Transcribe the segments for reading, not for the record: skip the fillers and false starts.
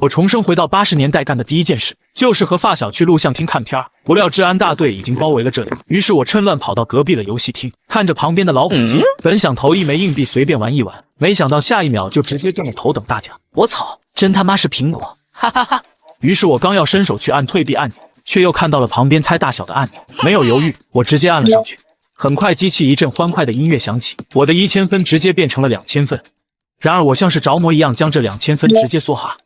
我重生回到80年代，干的第一件事就是和发小去录像厅看片儿。不料治安大队已经包围了这里，于是我趁乱跑到隔壁的游戏厅，看着旁边的老虎机，本想投1枚硬币随便玩一玩，没想到下一秒就直接中了头等大奖。我操，真他妈是苹果！哈哈哈！于是我刚要伸手去按退币按钮，却又看到了旁边猜大小的按钮，没有犹豫，我直接按了上去。很快，机器一阵欢快的音乐响起，我的1000分直接变成了2000分。然而我像是着魔一样，将这2000分直接梭哈。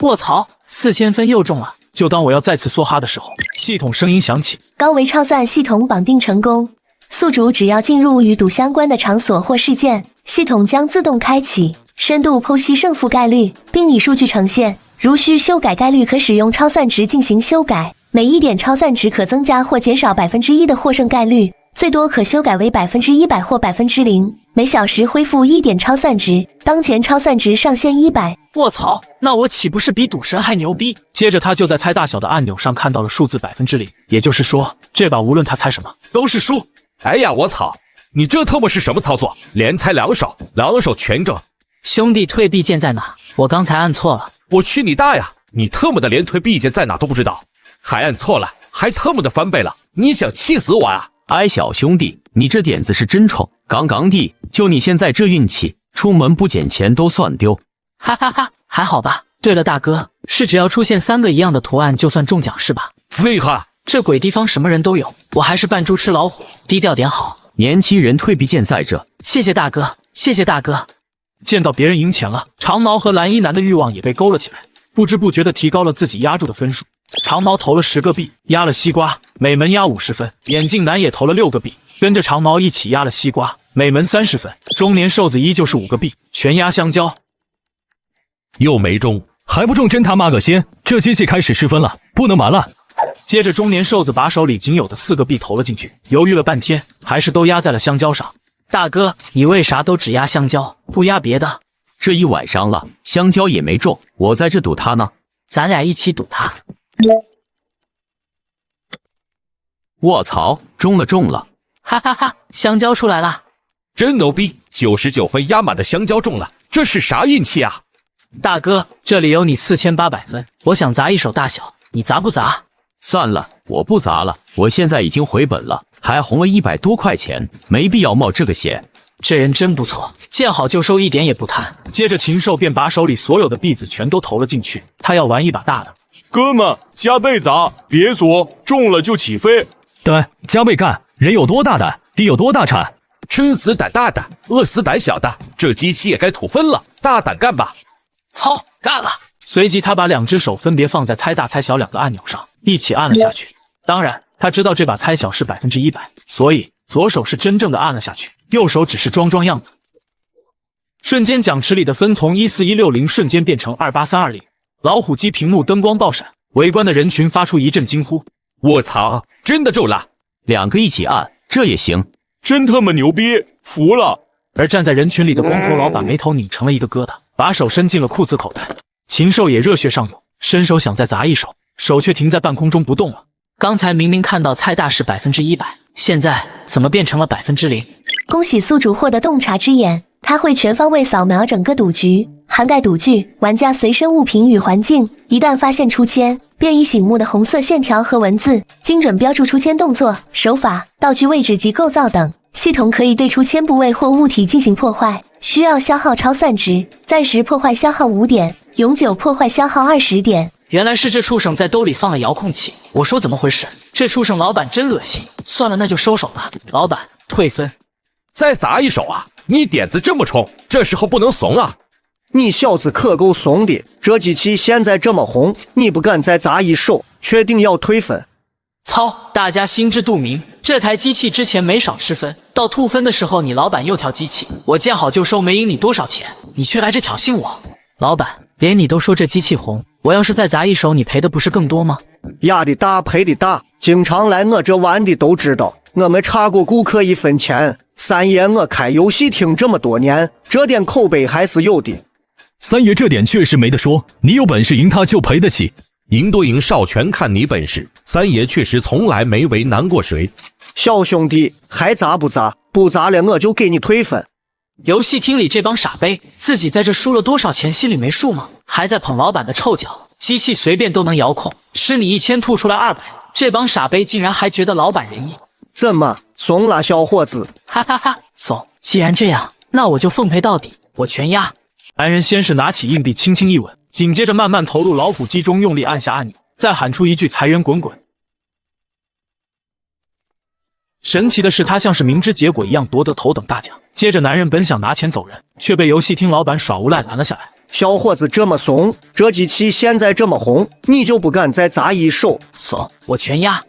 卧槽，4000分又中了！就当我要再次梭哈的时候，系统声音响起：高维超算系统绑定成功，宿主只要进入与赌相关的场所或事件，系统将自动开启深度剖析胜负概率，并以数据呈现。如需修改概率，可使用超算值进行修改，每1点超算值可增加或减少1%的获胜概率，最多可修改为100%或0%。每小时恢复1点超算值，当前超算值上限100。卧槽，那我岂不是比赌神还牛逼？接着他就在猜大小的按钮上看到了数字0%，也就是说，这把无论他猜什么都是输。哎呀，我操！你这特么是什么操作？连猜2手，2手全中！兄弟，退币键在哪？我刚才按错了。我去你大呀！你特么的连退币键在哪都不知道，还按错了，还特么的翻倍了！你想气死我啊！哎，小兄弟，你这点子是真冲，杠杠的！就你现在这运气，出门不捡钱都算丢。哈哈哈，还好吧。对了，大哥，是只要出现3个一样的图案就算中奖是吧？厉害！这鬼地方什么人都有，我还是扮猪吃老虎，低调点好。年轻人退币键在这，谢谢大哥，谢谢大哥。见到别人赢钱了，长毛和蓝衣男的欲望也被勾了起来，不知不觉地提高了自己压住的分数。长毛投了10个币，压了西瓜，每门压50分。眼镜男也投了6个币，跟着长毛一起压了西瓜，每门30分。中年瘦子依旧是5个币，全压香蕉。又没中，还不中真他妈个仙！这机器开始失分了，不能玩了。接着中年瘦子把手里仅有的4个币投了进去，犹豫了半天，还是都压在了香蕉上。大哥，你为啥都只压香蕉，不压别的？这一晚上了，香蕉也没中，我在这赌他呢。咱俩一起赌他。卧槽，中了！哈哈哈，香蕉出来了，真牛逼！99分压满的香蕉中了，这是啥运气啊？大哥，这里有你4800分，我想砸一手大小，你砸不砸？算了，我不砸了，我现在已经回本了，还红了100多块钱，没必要冒这个险。这人真不错，见好就收，一点也不贪。接着禽兽便把手里所有的币子全都投了进去，他要玩一把大的。哥们，加倍砸，别缩，中了就起飞。对，加倍干，人有多大胆，地有多大产。吃死胆大的，饿死胆小的，这机器也该吐分了，大胆干吧！操，干了！随即他把2只手分别放在猜大猜小2个按钮上，一起按了下去。当然，他知道这把猜小是100%，所以左手是真正的按了下去，右手只是装样子。瞬间奖池里的分从14160瞬间变成28320，老虎机屏幕灯光爆闪，围观的人群发出一阵惊呼。我操，真的中了！2个一起按，这也行，真他妈牛逼，服了！而站在人群里的光头老板眉头拧成了一个疙瘩，把手伸进了裤子口袋。禽兽也热血上涌，伸手想再砸一手，手却停在半空中不动了。刚才明明看到猜大是100%，现在怎么变成了0%？恭喜宿主获得洞察之眼，它会全方位扫描整个赌局，涵盖赌具、玩家随身物品与环境。一旦发现出签，便以醒目的红色线条和文字精准标注出签动作、手法、道具位置及构造等。系统可以对出签部位或物体进行破坏，需要消耗超算值，暂时破坏消耗5点，永久破坏消耗20点。原来是这畜生在兜里放了遥控器，我说怎么回事？这畜生老板真恶心。算了，那就收手了。老板，退分。再砸一手啊！你点子这么冲，这时候不能怂啊！你小子可够怂的，这机器现在这么红，你不敢再砸一手，确定要退分。操！大家心知肚明，这台机器之前没少吃分，到吐分的时候，你老板又调机器，我见好就收，没赢你多少钱，你却来这挑衅我。老板，连你都说这机器红，我要是再砸一手，你赔的不是更多吗？压的大，赔的大，经常来我这玩的都知道，我没差过顾客1分钱。三爷，我开游戏厅这么多年，这点口碑还是有的。三爷这点确实没得说，你有本事赢他就赔得起。赢多赢少全看你本事，三爷确实从来没为难过谁。小兄弟，还砸不砸？不砸了我就给你退分。游戏厅里这帮傻杯，自己在这输了多少钱心里没数吗？还在捧老板的臭脚，机器随便都能遥控，吃你1000吐出来200，这帮傻杯竟然还觉得老板仁义。怎么怂了，小伙子？哈哈哈，怂！既然这样，那我就奉陪到底，我全压。男人先是拿起硬币轻轻一吻，紧接着慢慢投入老虎机中，用力按下按钮，再喊出一句财源滚滚。神奇的是，他像是明知结果一样夺得头等大奖。接着男人本想拿钱走人，却被游戏厅老板耍无赖拦了下来。小伙子这么怂，这机器现在这么红，你就不敢再砸一手？怂，我全压。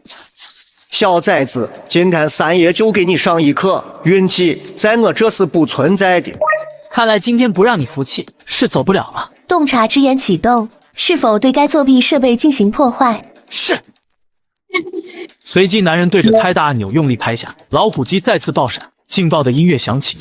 小崽子，今天三爷就给你上一课，运气在我这是不存在的。看来今天不让你服气，是走不了了。洞察之眼启动，是否对该作弊设备进行破坏？是。随即，男人对着猜大按钮用力拍下，老虎机再次爆闪，劲爆的音乐响起。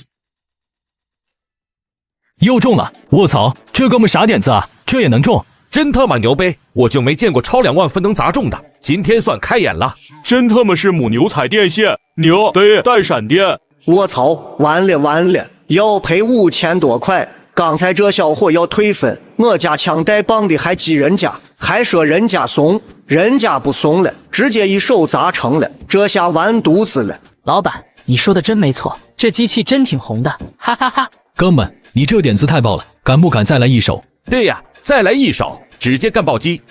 又中了！卧槽，这哥们啥点子啊？这也能中？真他妈牛掰！我就没见过超2万分能砸中的，今天算开眼了。真他妈是母牛踩电线，牛得带闪电。我操，完了完了，要赔5000多块！刚才这小伙要退分，我家枪带棒的还激人家，还说人家怂，人家不怂了，直接一手砸成了，这下完犊子了。老板，你说的真没错，这机器真挺红的，哈哈哈。哥们，你这点子太爆了，敢不敢再来一手？对呀，再来一手，直接干爆机。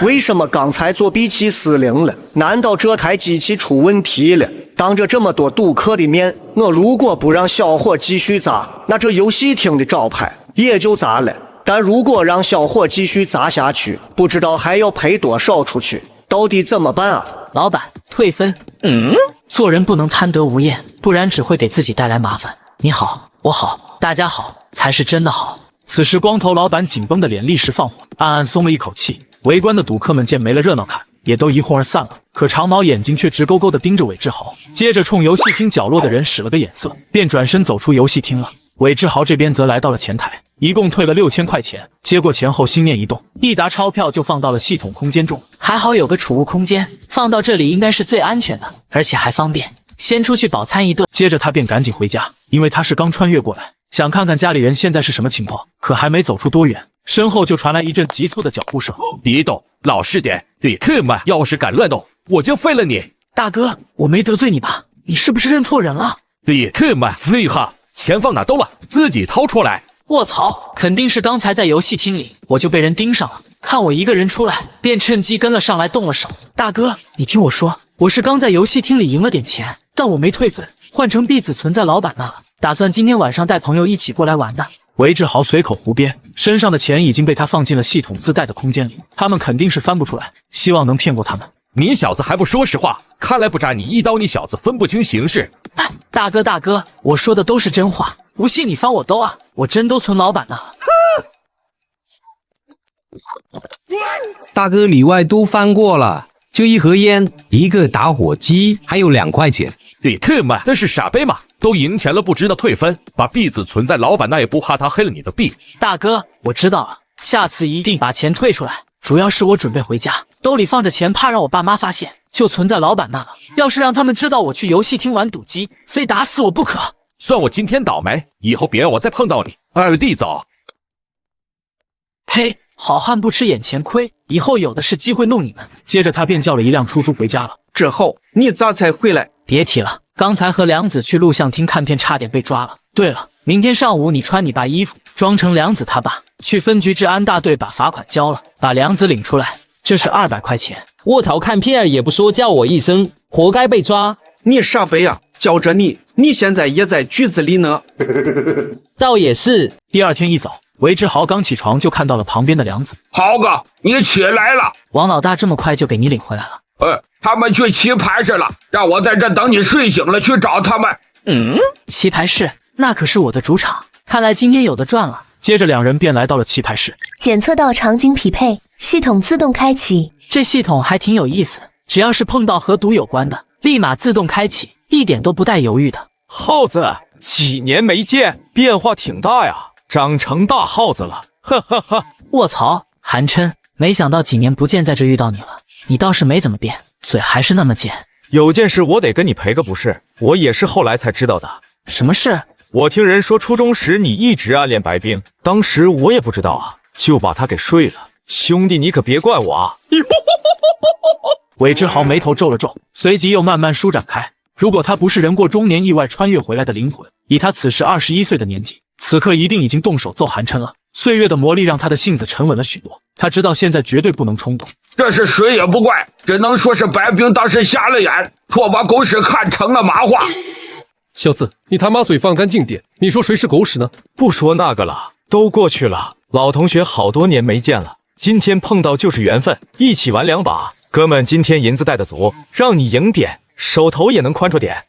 为什么刚才作弊器失灵了？难道这台机器出问题了？当着这么多赌客的面，我如果不让小伙继续砸，那这游戏厅的招牌也就砸了。但如果让小伙继续砸下去，不知道还要赔多少出去，到底怎么办啊？老板，退分。做人不能贪得无厌，不然只会给自己带来麻烦。你好，我好，大家好，才是真的好。此时，光头老板紧绷的脸立时放缓，暗暗松了一口气。围观的赌客们见没了热闹看，也都一哄而散了。可长毛眼睛却直勾勾地盯着韦志豪，接着冲游戏厅角落的人使了个眼色，便转身走出游戏厅了。韦志豪这边则来到了前台，一共退了6000块钱。接过钱后，心念一动，一沓钞票就放到了系统空间中。还好有个储物空间，放到这里应该是最安全的，而且还方便。先出去饱餐一顿。接着他便赶紧回家，因为他是刚穿越过来，想看看家里人现在是什么情况。可还没走出多远，身后就传来一阵急促的脚步声。别动，老实点！对，特么，要是敢乱动，我就废了你！大哥，我没得罪你吧？你是不是认错人了？对，特么，废话，钱放哪兜了？自己掏出来！卧槽，肯定是刚才在游戏厅里我就被人盯上了，看我一个人出来，便趁机跟了上来动了手。大哥，你听我说，我是刚在游戏厅里赢了点钱，但我没退分，换成币子存在老板那了，打算今天晚上带朋友一起过来玩的。韦志豪随口胡编，身上的钱已经被他放进了系统自带的空间里，他们肯定是翻不出来，希望能骗过他们。你小子还不说实话，看来不扎你一刀，你小子分不清形势。哎，大哥，我说的都是真话，不信你翻我兜啊，我真都存老板那了。大哥里外都翻过了，就一盒烟，一个打火机，还有2块钱。对，特么，那是傻杯嘛，都赢钱了不知道退分，把币子存在老板那也不怕他黑了你的币。大哥，我知道了，下次一定把钱退出来。主要是我准备回家，兜里放着钱，怕让我爸妈发现，就存在老板那了。要是让他们知道我去游戏厅玩赌机，非打死我不可。算我今天倒霉，以后别让我再碰到你。二弟走。呸！好汉不吃眼前亏，以后有的是机会弄你们。接着他便叫了一辆出租回家了。之后你咋才回来？别提了，刚才和梁子去录像厅看片，差点被抓了。对了，明天上午你穿你爸衣服，装成梁子他爸，去分局治安大队把罚款交了，把梁子领出来，这是200块钱。卧槽，看片儿也不说叫我一声，活该被抓。你傻杯啊，叫着你现在也在局子里呢。倒也是。第二天一早，韦志豪刚起床就看到了旁边的梁子。豪哥，你起来了。王老大这么快就给你领回来了。他们去棋牌室了，让我在这等你睡醒了去找他们。棋牌室那可是我的主场，看来今天有的赚了。接着两人便来到了棋牌室，检测到场景匹配，系统自动开启。这系统还挺有意思，只要是碰到和赌有关的，立马自动开启，一点都不带犹豫的。耗子，几年没见，变化挺大呀，长成大耗子了，哈哈哈。卧槽，韩琛，没想到几年不见在这遇到你了，你倒是没怎么变，嘴还是那么贱。有件事我得跟你赔个不是，我也是后来才知道的。什么事？我听人说初中时你一直暗恋白冰，当时我也不知道啊，就把他给睡了。兄弟，你可别怪我啊！韦志豪眉头皱了皱，随即又慢慢舒展开。如果他不是人过中年意外穿越回来的灵魂，以他此时21岁的年纪，此刻一定已经动手揍韩琛了。岁月的磨砺让他的性子沉稳了许多，他知道现在绝对不能冲动。这是谁也不怪，只能说是白冰当时瞎了眼，错把狗屎看成了麻花。小子，你他妈嘴放干净点！你说谁是狗屎呢？不说那个了，都过去了。老同学好多年没见了，今天碰到就是缘分，一起玩2把。哥们，今天银子带的足，让你赢点，手头也能宽绰点。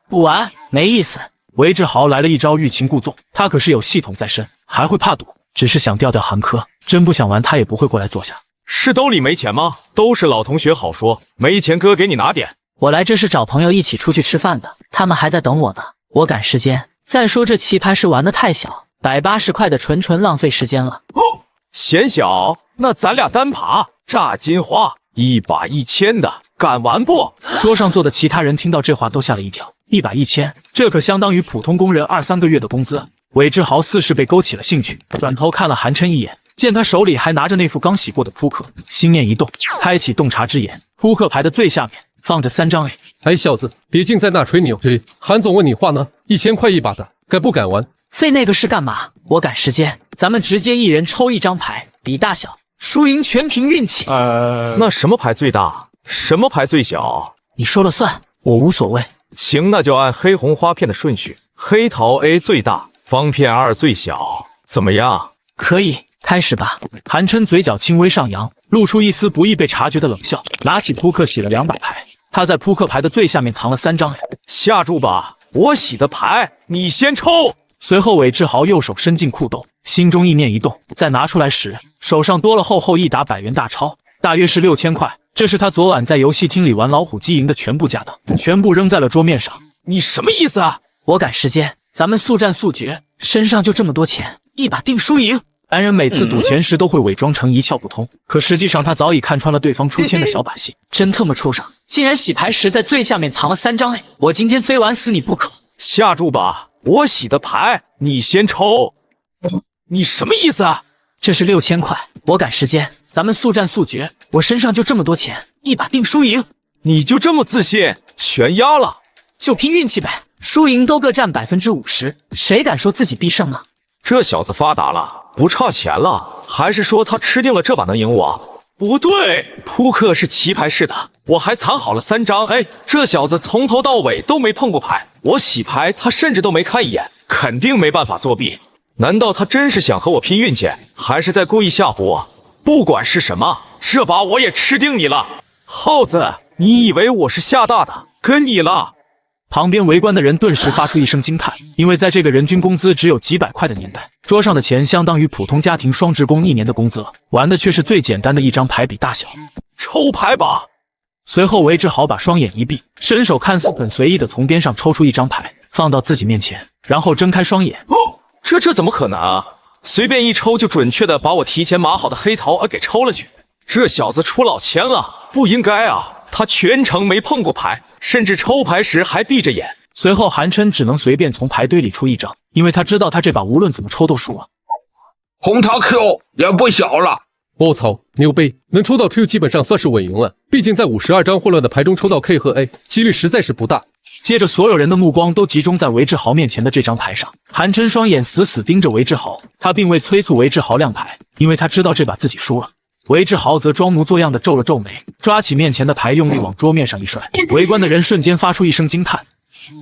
不玩没意思。韦志豪来了一招欲擒故纵，他可是有系统在身，还会怕赌，只是想吊吊韩科，真不想玩他也不会过来坐下。是兜里没钱吗？都是老同学好说，没钱哥给你拿点。我来这是找朋友一起出去吃饭的，他们还在等我呢，我赶时间。再说这棋牌室玩的太小，180块的纯浪费时间了。嫌小？那咱俩单爬炸金花，1把1000的，敢玩不？桌上坐的其他人听到这话都吓了一跳，1把1000，这可相当于普通工人2-3个月的工资。韦志豪似是被勾起了兴趣，转头看了韩琛一眼，见他手里还拿着那副刚洗过的扑克，心念一动，开启洞察之眼。扑克牌的最下面放着3张 A。哎，小子，别净在那吹牛。对，韩总问你话呢，1000块1把的，该不敢玩？费那个是干嘛？我赶时间，咱们直接一人抽1张牌，比大小，输赢全凭运气。那什么牌最大？什么牌最小？你说了算，我无所谓。行，那就按黑红花片的顺序，黑桃 A 最大，方片2最小，怎么样？可以，开始吧。韩琛嘴角轻微上扬，露出一丝不易被察觉的冷笑，拿起扑克洗了2把牌。他在扑克牌的最下面藏了3张 A。下注吧，我洗的牌，你先抽。随后韦志豪右手伸进裤兜，心中意念一动，再拿出来时，手上多了厚厚一沓100元大钞，大约是6000块。这是他昨晚在游戏厅里玩老虎机赢的全部家当，全部扔在了桌面上。你什么意思啊？我赶时间，咱们速战速决，身上就这么多钱，1把定输赢。男人每次赌钱时都会伪装成一窍不通，可实际上他早已看穿了对方出千的小把戏。真他妈畜生，竟然洗牌时在最下面藏了3张 A， 我今天非玩死你不可。下注吧，我洗的牌，你先抽。你什么意思啊？这是6000块，我赶时间，咱们速战速决，我身上就这么多钱，1把定输赢。你就这么自信？全压了？就拼运气呗，输赢都各占50%，谁敢说自己必胜呢？这小子发达了，不差钱了，还是说他吃定了这把能赢我？不对，扑克是棋牌室的，我还藏好了3张。哎，这小子从头到尾都没碰过牌，我洗牌他甚至都没看一眼，肯定没办法作弊。难道他真是想和我拼运气，还是在故意吓唬我？不管是什么，这把我也吃定你了。耗子，你以为我是吓大的？跟你了。旁边围观的人顿时发出一声惊叹，因为在这个人均工资只有几百块的年代，桌上的钱相当于普通家庭双职工1年的工资了，玩的却是最简单的1张牌比大小。抽牌吧。随后韦志豪把双眼一闭，伸手看似很随意的从边上抽出1张牌，放到自己面前，然后睁开双眼。这怎么可能啊？随便一抽就准确的把我提前码好的黑桃给抽了去。这小子出老千了，不应该啊！他全程没碰过牌，甚至抽牌时还闭着眼。随后韩琛只能随便从牌堆里出1张，因为他知道他这把无论怎么抽都输了。红桃 Q 也不小了。我操，牛背，能抽到 Q 基本上算是稳赢了，毕竟在52张混乱的牌中抽到 K 和 A， 几率实在是不大。接着所有人的目光都集中在韦志豪面前的这张牌上，韩琛双眼死死盯着韦志豪，他并未催促韦志豪亮牌，因为他知道这把自己输了。韦志豪则装模作样的皱了皱眉，抓起面前的牌用力往桌面上一摔，围观的人瞬间发出一声惊叹。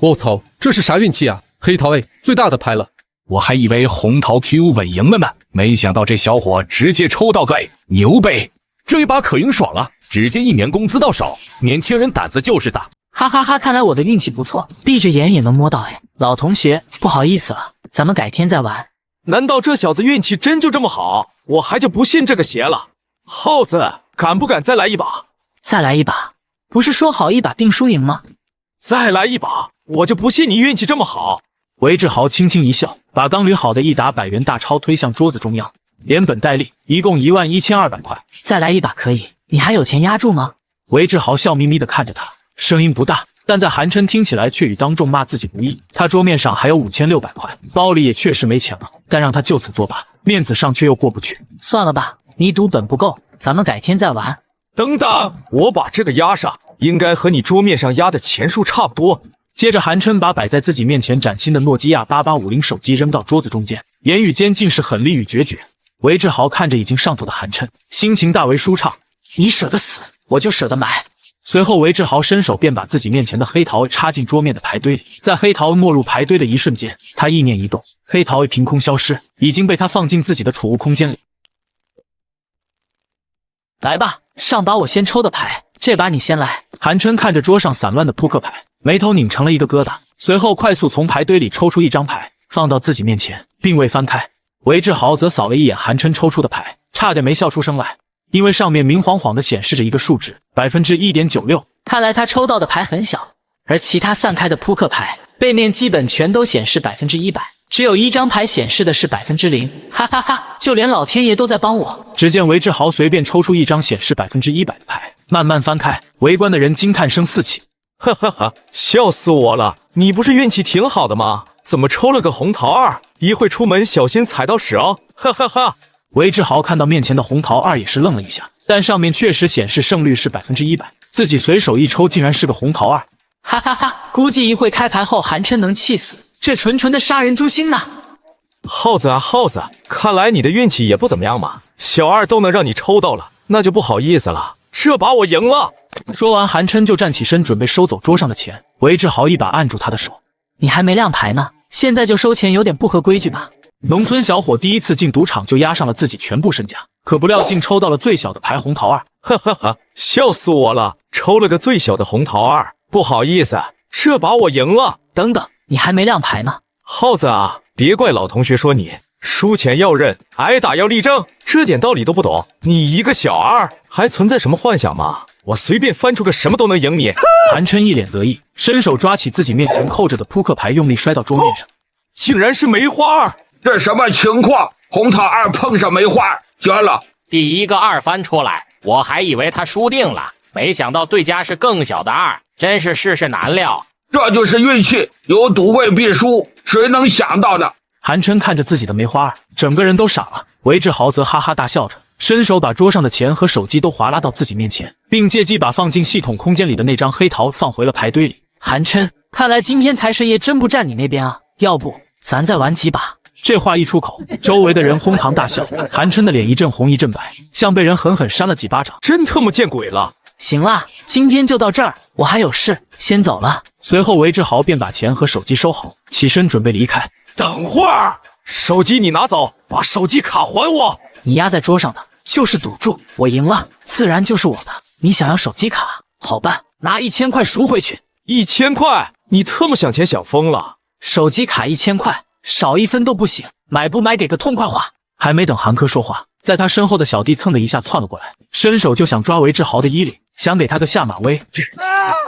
我操，这是啥运气啊？黑桃 A 最大的牌了，我还以为红桃 Q 稳赢了呢，没想到这小伙直接抽到个 A， 牛呗！这一把可赢爽了，直接1年工资到手，年轻人胆子就是大。哈哈哈，看来我的运气不错，闭着眼也能摸到。哎，老同学，不好意思了，咱们改天再玩。难道这小子运气真就这么好？我还就不信这个邪了。耗子，敢不敢再来一把？再来一把？不是说好1把定输赢吗？再来一把，我就不信你运气这么好。韦志豪轻轻一笑，把刚捋好的1沓100元大钞推向桌子中央，连本带利，一共11200块。再来1把可以，你还有钱压住吗？韦志豪笑眯眯地看着他，声音不大，但在韩琛听起来却与当众骂自己无异。他桌面上还有5600块，包里也确实没钱了，但让他就此作罢，面子上却又过不去。算了吧，你赌本不够，咱们改天再玩。等等，我把这个压上，应该和你桌面上压的钱数差不多。接着，韩琛把摆在自己面前崭新的诺基亚8850手机扔到桌子中间，言语间尽是狠戾与决绝。韦志豪看着已经上头的韩琛，心情大为舒畅。你舍得死，我就舍得埋。随后，韦志豪伸手便把自己面前的黑桃插进桌面的牌堆里，在黑桃没入牌堆的一瞬间，他意念一动，黑桃凭空消失，已经被他放进自己的储物空间里。来吧，上把我先抽的牌，这把你先来。韩琛看着桌上散乱的扑克牌，眉头拧成了一个疙瘩，随后快速从牌堆里抽出一张牌，放到自己面前，并未翻开。韦志豪则扫了一眼韩琛抽出的牌，差点没笑出声来，因为上面明晃晃的显示着一个数值 1.96%。看来他抽到的牌很小，而其他散开的扑克牌背面基本全都显示100%，只有一张牌显示的是0%，哈哈哈！就连老天爷都在帮我。只见韦志豪随便抽出一张显示100%的牌，慢慢翻开，围观的人惊叹声四起。哈哈哈，笑死我了！你不是运气挺好的吗？怎么抽了个红桃2？一会出门小心踩到屎哦！哈哈哈。韦志豪看到面前的红桃2也是愣了一下，但上面确实显示胜率是100%，自己随手一抽竟然是个红桃2，哈哈哈！估计一会开牌后韩琛能气死，这纯纯的杀人诛心呐！耗子啊耗子，看来你的运气也不怎么样嘛，小2都能让你抽到了，那就不好意思了，这把我赢了。说完，韩琛就站起身准备收走桌上的钱，韦志豪一把按住他的手，你还没亮牌呢，现在就收钱有点不合规矩吧？农村小伙第一次进赌场就押上了自己全部身家，可不料竟抽到了最小的牌红桃2，哈哈哈，笑死我了，抽了个最小的红桃2，不好意思，这把我赢了。等等，你还没亮牌呢。耗子啊，别怪老同学说你输钱要认，挨打要立正，这点道理都不懂，你一个小2还存在什么幻想吗？我随便翻出个什么都能赢你。韩琛一脸得意，伸手抓起自己面前扣着的扑克牌，用力摔到桌面上，竟然是梅花2，这什么情况？红桃2碰上梅花，绝了！第一个2翻出来，我还以为他输定了，没想到对家是更小的2，真是世事难料。这就是运气，有赌未必输，谁能想到的？韩琛看着自己的梅花2，整个人都傻了。韦志豪则哈哈大笑着，伸手把桌上的钱和手机都划拉到自己面前，并借机把放进系统空间里的那张黑桃放回了牌堆里。韩琛，看来今天财神爷真不站你那边啊，要不咱再玩几把？这话一出口，周围的人哄堂大笑，韩琛的脸一阵红一阵白，像被人狠狠扇了几巴掌，真他妈见鬼了！行啦，今天就到这儿，我还有事，先走了。随后，韦志豪便把钱和手机收好，起身准备离开。等会儿，手机你拿走，把手机卡还我。你压在桌上的就是赌注，我赢了，自然就是我的。你想要手机卡？好办，拿1000块赎回去。1000块？你特么想钱想疯了？手机卡1000块，少1分都不行，买不买给个痛快话。还没等韩科说话，在他身后的小弟蹭的一下窜了过来，伸手就想抓韦志豪的衣领，想给他个下马威。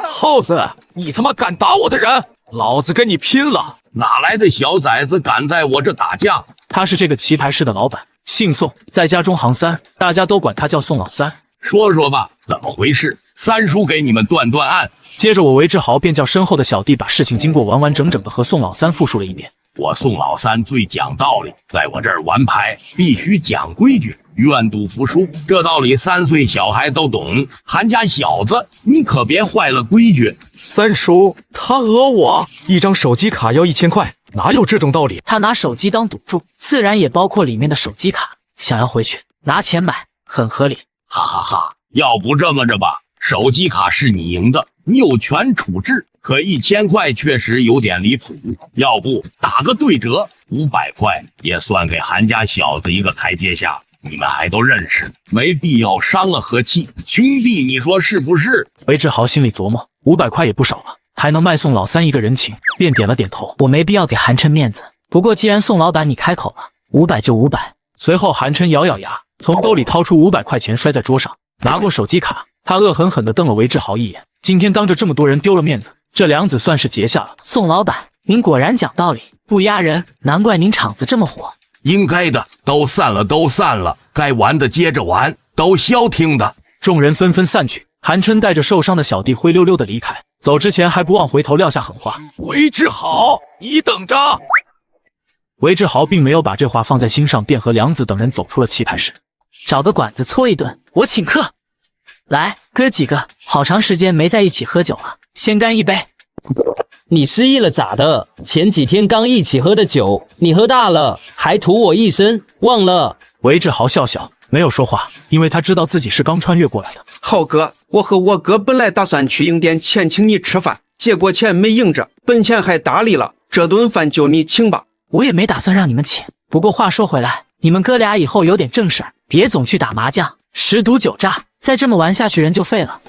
耗子，你他妈敢打我的人，老子跟你拼了！哪来的小崽子敢在我这打架？他是这个棋牌室的老板，姓宋，在家中行3，大家都管他叫宋老三。说说吧，怎么回事？三叔给你们断断案。接着我韦志豪便叫身后的小弟把事情经过完完整整的和宋老三复述了一遍。我宋老三最讲道理，在我这儿玩牌必须讲规矩，愿赌服输，这道理3岁小孩都懂。韩家小子，你可别坏了规矩。三叔，他讹我，一张手机卡要1000块，哪有这种道理？他拿手机当赌注，自然也包括里面的手机卡。想要回去拿钱买，很合理。哈哈哈，要不这么着吧，手机卡是你赢的，你有权处置。可1000块确实有点离谱，要不打个对折，500块也算给韩家小子一个台阶下。你们还都认识，没必要伤了和气。兄弟，你说是不是？韦志豪心里琢磨，500块也不少了，还能卖宋老三一个人情，便点了点头。我没必要给韩琛面子，不过既然宋老板你开口了，500就500。随后韩琛咬咬牙，从兜里掏出500块钱摔在桌上，拿过手机卡，他恶狠狠地瞪了韦志豪一眼。今天当着这么多人丢了面子，这梁子算是结下了。宋老板，您果然讲道理，不压人，难怪您场子这么火。应该的，都散了都散了，该玩的接着玩，都消停的。众人纷纷散去，韩琛带着受伤的小弟灰溜溜的离开。走之前还不忘回头撂下狠话：“韦志豪，你等着！”韦志豪并没有把这话放在心上，便和梁子等人走出了棋牌室。找个馆子搓一顿，我请客。来，哥几个，好长时间没在一起喝酒了，先干一杯。你失忆了咋的？前几天刚一起喝的酒，你喝大了，还吐我一身，忘了？韦志豪笑笑，没有说话，因为他知道自己是刚穿越过来的。浩哥，我和我哥本来打算去赢点钱请你吃饭，结果钱没赢着，本钱还大利了，这顿饭就你请吧。我也没打算让你们请，不过话说回来，你们哥俩以后有点正事儿，别总去打麻将、十赌九诈，再这么玩下去人就废了。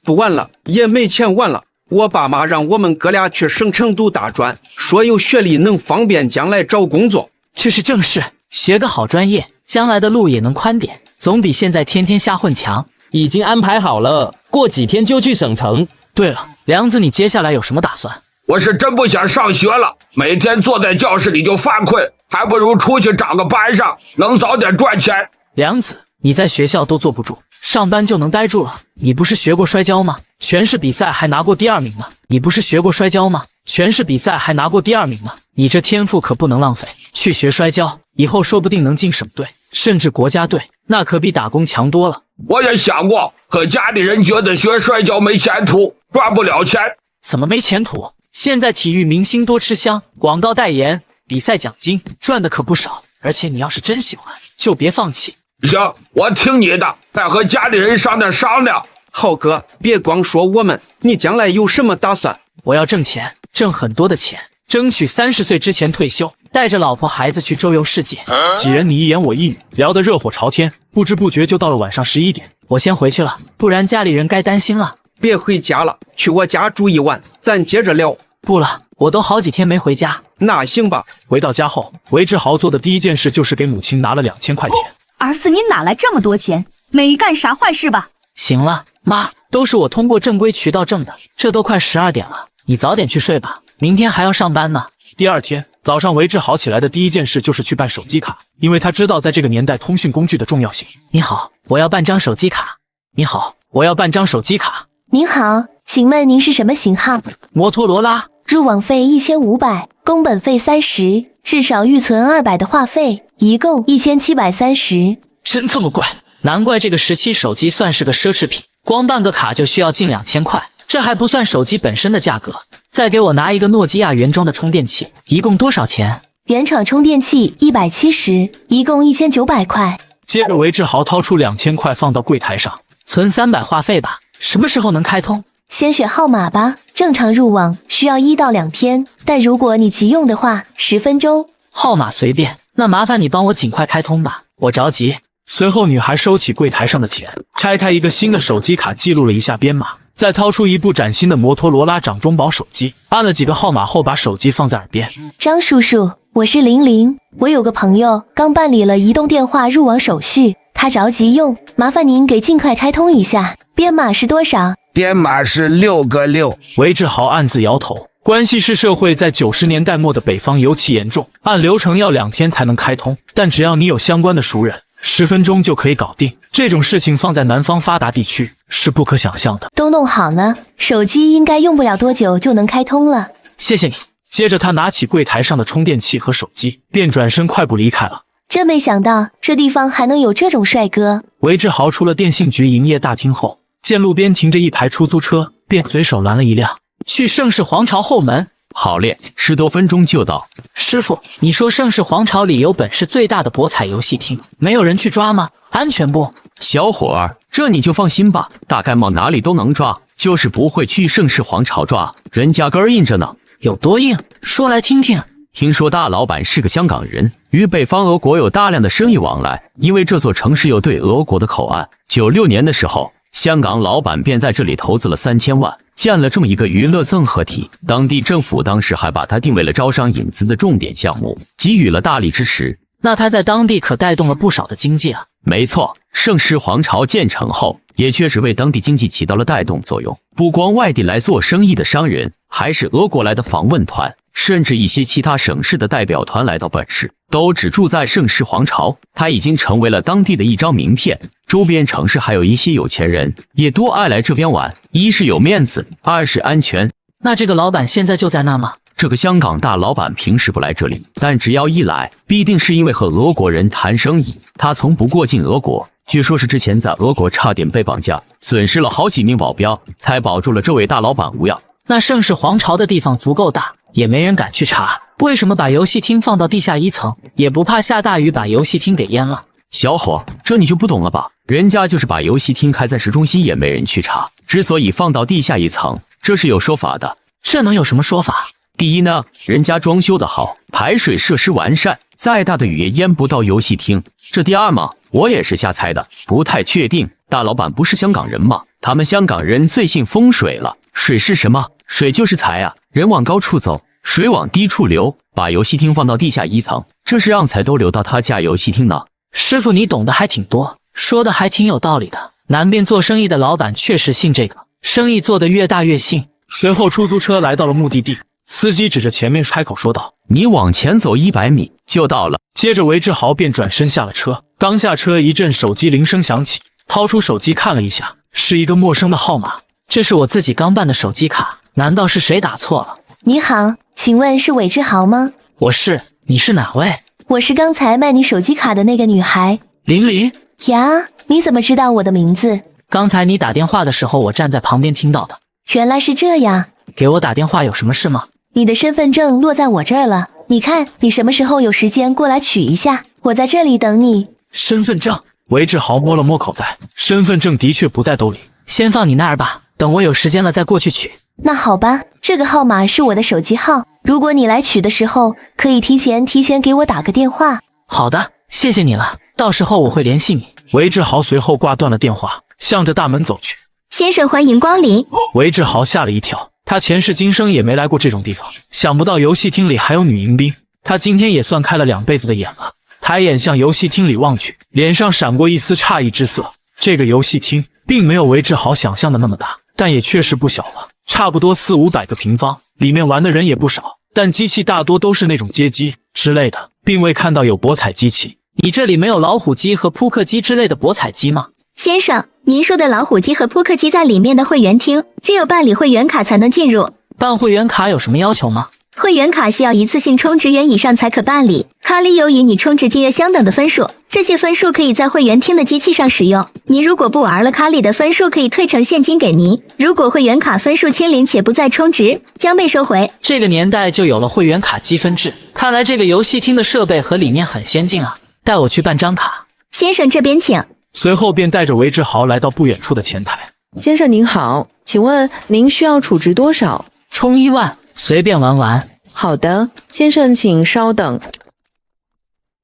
不玩了，也没钱玩了。我爸妈让我们哥俩去省城读大专，说有学历能方便将来找工作。这是正事，学个好专业，将来的路也能宽点，总比现在天天瞎混强。已经安排好了，过几天就去省城。对了，梁子，你接下来有什么打算？我是真不想上学了，每天坐在教室里就犯困，还不如出去找个班上，能早点赚钱。梁子，你在学校都坐不住，上班就能待住了。你不是学过摔跤吗？全市比赛还拿过第2名呢。你不是学过摔跤吗？全市比赛还拿过第2名呢。你这天赋可不能浪费，去学摔跤，以后说不定能进省队，甚至国家队，那可比打工强多了。我也想过，可家里人觉得学摔跤没前途，赚不了钱。怎么没前途？现在体育明星多吃香，广告代言、比赛奖金赚的可不少，而且你要是真喜欢，就别放弃。行，我听你的，再和家里人商量。浩哥，别光说我们，你将来有什么打算？我要挣钱，挣很多的钱，争取30岁之前退休，带着老婆孩子去周游世界。几人你一言我一语，聊得热火朝天，不知不觉就到了晚上11点。我先回去了，不然家里人该担心了。别回家了，去我家住一晚，咱接着聊。不了，我都好几天没回家。那行吧。回到家后，韦志豪做的第一件事就是给母亲拿了2000块钱。儿子，你哪来这么多钱？没干啥坏事吧？行了，妈，都是我通过正规渠道挣的。这都快12点了，你早点去睡吧，明天还要上班呢。第2天早上，韦志豪起来的第一件事就是去办手机卡，因为他知道在这个年代通讯工具的重要性。你好，我要办张手机卡。你好，我要办张手机卡。您好，请问您是什么型号？摩托罗拉。入网费1500，工本费30，至少预存200的话费，一共1730。真这么贵？难怪这个时期手机算是个奢侈品，光办个卡就需要近2000块，这还不算手机本身的价格。再给我拿一个诺基亚原装的充电器，一共多少钱？原厂充电器170，一共1900块。接着韦志豪掏出2000块放到柜台上，存300话费吧。什么时候能开通？先选号码吧，正常入网需要1到2天，但如果你急用的话，10分钟。号码随便，那麻烦你帮我尽快开通吧，我着急。随后女孩收起柜台上的钱，拆开一个新的手机卡，记录了一下编码，再掏出一部崭新的摩托罗拉掌中宝手机，按了几个号码后把手机放在耳边。张叔叔，我是00，我有个朋友刚办理了移动电话入网手续，他着急用，麻烦您给尽快开通一下。编码是多少？编码是6个6。韦志豪暗自摇头，关系式社会在90年代末的北方尤其严重，按流程要2天才能开通，但只要你有相关的熟人，10分钟就可以搞定。这种事情放在南方发达地区是不可想象的。都弄好了，手机应该用不了多久就能开通了。谢谢你。接着他拿起柜台上的充电器和手机，便转身快步离开了。真没想到这地方还能有这种帅哥。韦志豪出了电信局营业大厅后，见路边停着一排出租车，便随手拦了一辆。去盛世皇朝后门。好嘞，10多分钟就到。师傅，你说盛世皇朝里有本市最大的博彩游戏厅，没有人去抓吗？安全不？小伙儿，这你就放心吧，大概往哪里都能抓，就是不会去盛世皇朝抓，人家根儿硬着呢。有多硬？说来听听。听说大老板是个香港人，与北方俄国有大量的生意往来，因为这座城市有对俄国的口岸。96年的时候，香港老板便在这里投资了3000万，建了这么一个娱乐综合体。当地政府当时还把它定为了招商引资的重点项目，给予了大力支持。那他在当地可带动了不少的经济啊。没错，盛世皇朝建成后，也确实为当地经济起到了带动作用。不光外地来做生意的商人，还是俄国来的访问团，甚至一些其他省市的代表团来到本市，都只住在盛世皇朝。它已经成为了当地的一张名片，周边城市还有一些有钱人也多爱来这边玩，一是有面子，二是安全。那这个老板现在就在那吗？这个香港大老板平时不来这里，但只要一来，必定是因为和俄国人谈生意。他从不过境俄国，据说是之前在俄国差点被绑架，损失了好几名保镖，才保住了这位大老板无恙。那盛世皇朝的地方足够大，也没人敢去查。为什么把游戏厅放到地下1层？也不怕下大雨把游戏厅给淹了？小伙，这你就不懂了吧？人家就是把游戏厅开在市中心，也没人去查。之所以放到地下1层，这是有说法的。这能有什么说法？第一呢，人家装修的好，排水设施完善，再大的雨也淹不到游戏厅。这第二嘛，我也是瞎猜的，不太确定。大老板不是香港人吗？他们香港人最信风水了。水是什么？水就是财啊！人往高处走，水往低处流。把游戏厅放到地下1层，这是让财都流到他家游戏厅呢。师傅，你懂得还挺多，说的还挺有道理的。南边做生意的老板确实信这个，生意做得越大越信。随后出租车来到了目的地，司机指着前面开口说道：“你往前走100米就到了。”接着韦志豪便转身下了车。刚下车，一阵手机铃声响起，掏出手机看了一下，是一个陌生的号码。这是我自己刚办的手机卡，难道是谁打错了？你好，请问是韦志豪吗？我是，你是哪位？我是刚才卖你手机卡的那个女孩。玲玲呀，你怎么知道我的名字？刚才你打电话的时候，我站在旁边听到的。原来是这样。给我打电话有什么事吗？你的身份证落在我这儿了，你看你什么时候有时间过来取一下，我在这里等你。身份证？韦志豪摸了摸口袋，身份证的确不在兜里。先放你那儿吧，等我有时间了再过去取。那好吧，这个号码是我的手机号，如果你来取的时候，可以提前给我打个电话。好的，谢谢你了，到时候我会联系你。韦志豪随后挂断了电话，向着大门走去。先生欢迎光临。韦志豪吓了一跳，他前世今生也没来过这种地方，想不到游戏厅里还有女迎宾，他今天也算开了2辈子的眼了。抬眼向游戏厅里望去，脸上闪过一丝诧异之色。这个游戏厅并没有韦志豪想象的那么大，但也确实不小了，差不多400-500个平方，里面玩的人也不少，但机器大多都是那种街机之类的，并未看到有博彩机器。你这里没有老虎机和扑克机之类的博彩机吗？先生，您说的老虎机和扑克机在里面的会员厅，只有办理会员卡才能进入。办会员卡有什么要求吗？会员卡需要一次性充值元以上才可办理，卡里有与你充值金额相等的分数，这些分数可以在会员厅的机器上使用。您如果不玩了，卡里的分数可以退成现金给您。如果会员卡分数清零且不再充值，将被收回。这个年代就有了会员卡积分制，看来这个游戏厅的设备和理念很先进啊！带我去办张卡。先生这边请。随后便带着韦志豪来到不远处的前台。先生您好，请问您需要储值多少？充1万，随便玩玩。好的，先生请稍等。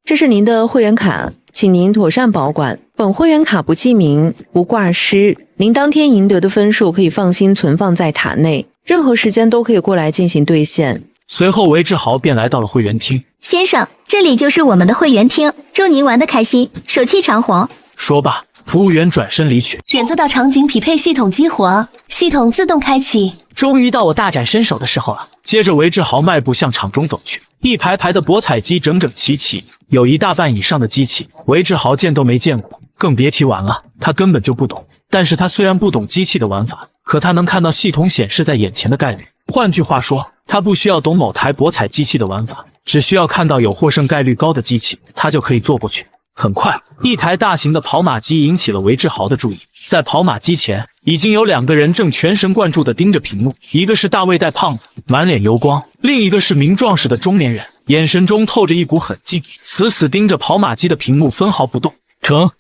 这是您的会员卡，请您妥善保管。本会员卡不记名，不挂失，您当天赢得的分数可以放心存放在塔内，任何时间都可以过来进行兑现。随后韦志豪便来到了会员厅。先生，这里就是我们的会员厅，祝您玩得开心，手气长虹。说罢，服务员转身离去。检测到场景匹配系统激活，系统自动开启。终于到我大展身手的时候了。接着韦志豪迈步向场中走去，一排排的博彩机整整齐齐，有1大半以上的机器，韦志豪见都没见过，更别提玩了，他根本就不懂。但是他虽然不懂机器的玩法，可他能看到系统显示在眼前的概率。换句话说，他不需要懂某台博彩机器的玩法，只需要看到有获胜概率高的机器，他就可以坐过去。很快，一台大型的跑马机引起了韦志豪的注意。在跑马机前，已经有2个人正全神贯注地盯着屏幕，一个是大卫带胖子，满脸油光；另一个是名壮实的中年人，眼神中透着一股狠劲，死死盯着跑马机的屏幕，分毫不动。成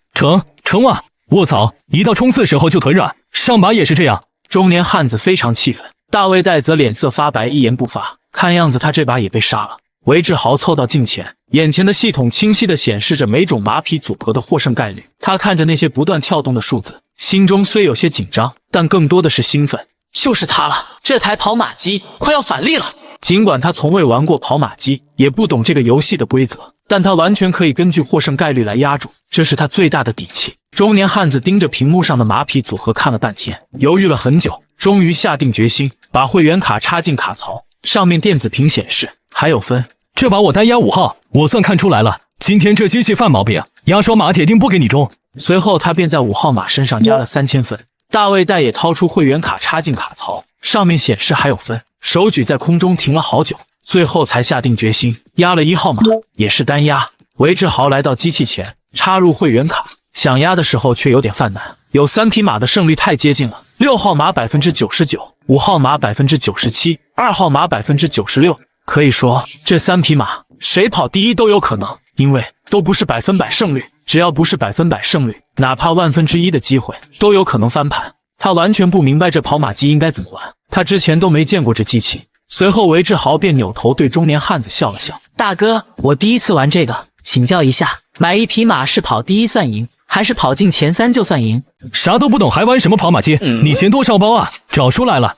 啊！卧槽，一到冲刺时候就腿软，上把也是这样。中年汉子非常气愤，大卫带则脸色发白，一言不发。看样子他这把也被杀了。韦志豪凑到镜前，眼前的系统清晰地显示着每种马匹组合的获胜概率。他看着那些不断跳动的数字，心中虽有些紧张，但更多的是兴奋。就是它了，这台跑马机快要返利了。尽管他从未玩过跑马机，也不懂这个游戏的规则，但他完全可以根据获胜概率来压住，这是他最大的底气。中年汉子盯着屏幕上的马匹组合看了半天，犹豫了很久，终于下定决心，把会员卡插进卡槽，上面电子屏显示还有分。这把我单压5号，我算看出来了，今天这机器犯毛病，压双马铁定不给你中。随后他便在5号码身上压了3000分。大卫戴也掏出会员卡插进卡槽，上面显示还有分，手举在空中停了好久，最后才下定决心压了1号码，也是单压。韦志豪来到机器前，插入会员卡，想压的时候却有点犯难，有3匹马的胜率太接近了，6号码 99%， 5号码 97%， 2号码 96%。可以说这3匹马谁跑第一都有可能，因为都不是100%胜率，只要不是100%胜率，哪怕1/1000的机会都有可能翻盘。他完全不明白这跑马机应该怎么玩，他之前都没见过这机器。随后韦志豪便扭头对中年汉子笑了笑：大哥，我第一次玩这个，请教一下，买1匹马是跑第一算赢，还是跑进前3就算赢？啥都不懂还玩什么跑马机？你钱多少包啊？找出来了！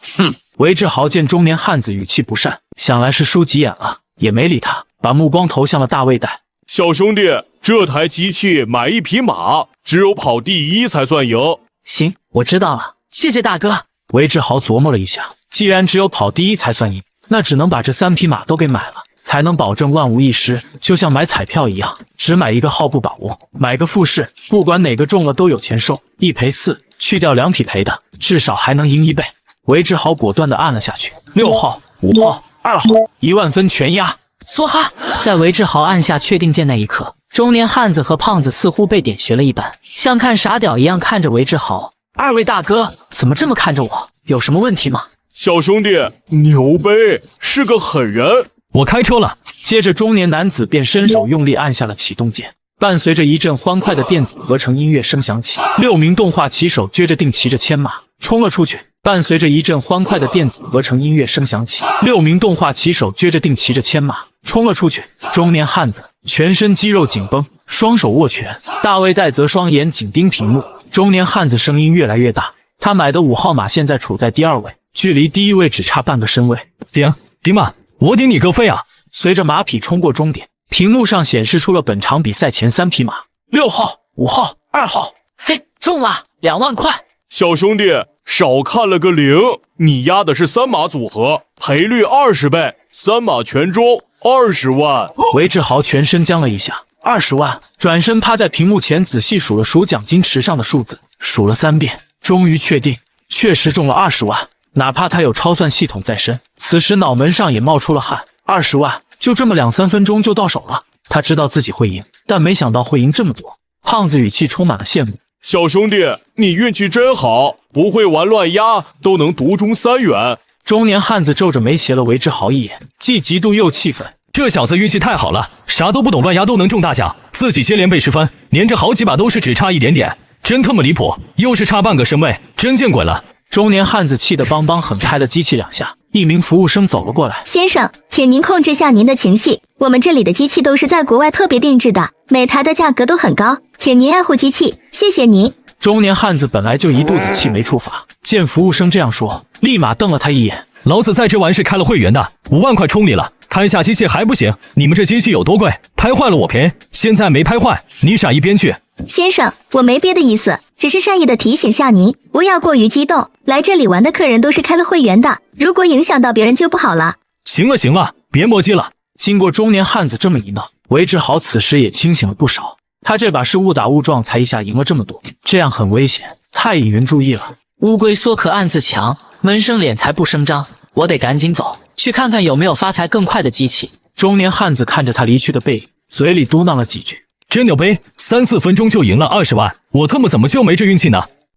韦志豪见中年汉子语气不善，想来是输急眼了，也没理他，把目光投向了大卫戴。小兄弟，这台机器买1匹马，只有跑第一才算赢。行，我知道了，谢谢大哥。韦志豪琢磨了一下，既然只有跑第一才算赢，那只能把这3匹马都给买了，才能保证万无一失。就像买彩票一样，只买一个号不把握，买个复式，不管哪个中了都有钱收，1赔4，去掉2匹赔的，至少还能赢1倍。韦志豪果断地按了下去，6号、5号、2号，1万分全压。梭哈！在韦志豪按下确定键那一刻，中年汉子和胖子似乎被点穴了一般，像看傻屌一样看着韦志豪。2位大哥，怎么这么看着我？有什么问题吗？小兄弟，牛呗，是个狠人。我开车了。接着中年男子便伸手用力按下了启动键，伴随着一阵欢快的电子合成音乐声响起，6名动画骑手撅着腚骑着牵马冲了出去。伴随着一阵欢快的电子合成音乐声响起，6名动画骑手撅着腚骑着牵马冲了出去。中年汉子全身肌肉紧绷，双手握拳，大卫戴则双眼紧盯屏幕。中年汉子声音越来越大，他买的5号马现在处在第2位，距离第1位只差半个身位。顶马，我顶你个肺啊！随着马匹冲过终点，屏幕上显示出了本场比赛前3匹马：6号、5号、2号。嘿，中了2万块！小兄弟，少看了个0，你压的是3马组合，赔率20倍，3马全中，20万。韦志豪全身僵了一下，20万，转身趴在屏幕前仔细数了数奖金池上的数字，数了3遍，终于确定，确实中了20万。哪怕他有超算系统在身，此时脑门上也冒出了汗。20万就这么2-3分钟就到手了，他知道自己会赢，但没想到会赢这么多。胖子语气充满了羡慕：小兄弟，你运气真好，不会玩乱压都能独中3元。中年汉子皱着眉斜了韦志豪一眼，既嫉妒又气愤。这小子运气太好了，啥都不懂乱压都能中大奖，自己接连被10分，连着好几把都是只差一点点，真他妈离谱，又是差半个身位，真见鬼了。中年汉子气得邦邦狠拍了机器2下，一名服务生走了过来：先生，请您控制下您的情绪，我们这里的机器都是在国外特别定制的，每台的价格都很高，请您爱护机器，谢谢您。中年汉子本来就一肚子气没处发，见服务生这样说，立马瞪了他一眼：老子在这玩是开了会员的，5万块充你了，摊下机器还不行？你们这机器有多贵？拍坏了我赔，现在没拍坏，你闪一边去。先生，我没别的意思，只是善意的提醒下您，不要过于激动。来这里玩的客人都是开了会员的，如果影响到别人就不好了。行了，别磨叽了。经过中年汉子这么一闹，韦志豪此时也清醒了不少。他这把是误打误撞才一下赢了这么多，这样很危险，太引人注意了。乌龟缩壳暗自强，闷声敛财不声张。我得赶紧走，去看看有没有发财更快的机器。中年汉子看着他离去的背影，嘴里嘟囔了几句：真牛逼，3-4分钟就赢了20万，我他妈怎么就没这运气呢？